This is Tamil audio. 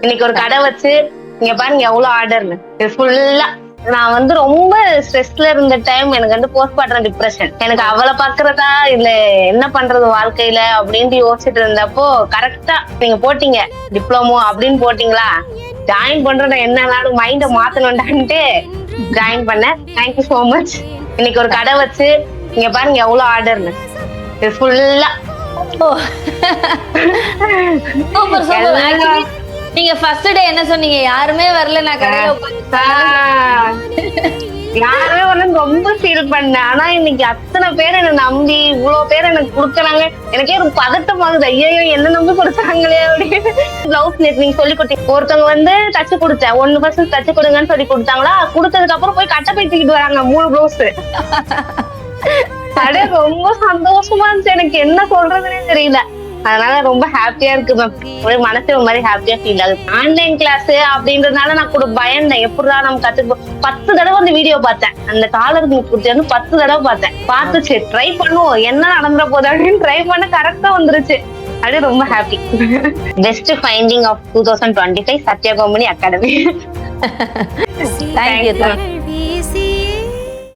இன்னைக்கு ஒரு கடை வச்சு இங்க பாருங்க எவ்வளவு ஆர்டர்னு ஃபுல்லா. நான் வந்து ரொம்ப ஸ்ட்ரெஸ்ல இருந்த டைம், எனக்கு வந்து போஸ்ட்மார்ட்டம் டிப்ரெஷன். எனக்கு அவளை பாக்குறதா இல்ல என்ன பண்றது வாழ்க்கையில அப்படின்ட்டு யோசிச்சுட்டு இருந்தப்போ கரெக்டா நீங்க போட்டீங்க டிப்ளமோ அப்படின்னு போட்டீங்களா, ஜாயின் பண்றத என்னன்னாலும் மைண்ட மாத்தணும்டான்ட்டு ஜாயின் பண்ணேன். Thank you so much. இன்னைக்கு ஒரு கடை வச்சு இங்க பாருங்க எவ்வளவு ஆர்டர்னு ஃபுல்லா. Super super. ஆக்சுவலி நீங்க ஃபர்ஸ்ட் டே என்ன சொன்னீங்க? யாருமே வரல, நான் கடையில யாருமே வந்து ரொம்ப ஃபீல் பண்ணேன். ஆனா இன்னைக்கு அத்தனை பேர் என்ன நம்பி இவ்வளவு பேர் எனக்கு கொடுக்குறாங்க. எனக்கே ஒரு பதட்டம் ஆகுது, ஐயோ என்ன நம்பி கொடுக்குறாங்களே அப்படின்னு. பிளவுஸ் நீங்க சொல்லி கொடுத்தீங்க, ஒருத்தவங்க வந்து தச்சு கொடுத்தேன், 1% தச்சு கொடுங்கன்னு சொல்லி கொடுத்தாங்களா, கொடுத்ததுக்கு அப்புறம் போய் கட்டை போய் தூக்கிட்டு வராங்க 3 பிளவுஸ். அப்படியே ரொம்ப சந்தோஷமா இருந்துச்சு, எனக்கு என்ன சொல்றதுன்னே தெரியல. அதனால ரொம்ப ஹாப்பியா இருக்கு மேம். ஒரு மனசு ஒரு மாதிரி ஹாப்பியா ஃபீல் ஆகுது. ஆன்லைன் கிளாஸ் அப்படின்றதுனால நான் கூட பயந்தேன், எப்படிதான் நம்ம கத்துக்கோ. 10 தடவை அந்த வீடியோ பார்த்தேன், அந்த காலருக்கு குடுத்து வந்து 10 தடவை பார்த்தேன். பார்த்துச்சு ட்ரை பண்ணுவோம் என்ன நடந்துற போது அப்படின்னு ட்ரை பண்ண கரெக்டா வந்துருச்சு. அப்படியே ரொம்ப happy. Best finding of 2025 Sathya company academy. Thank you.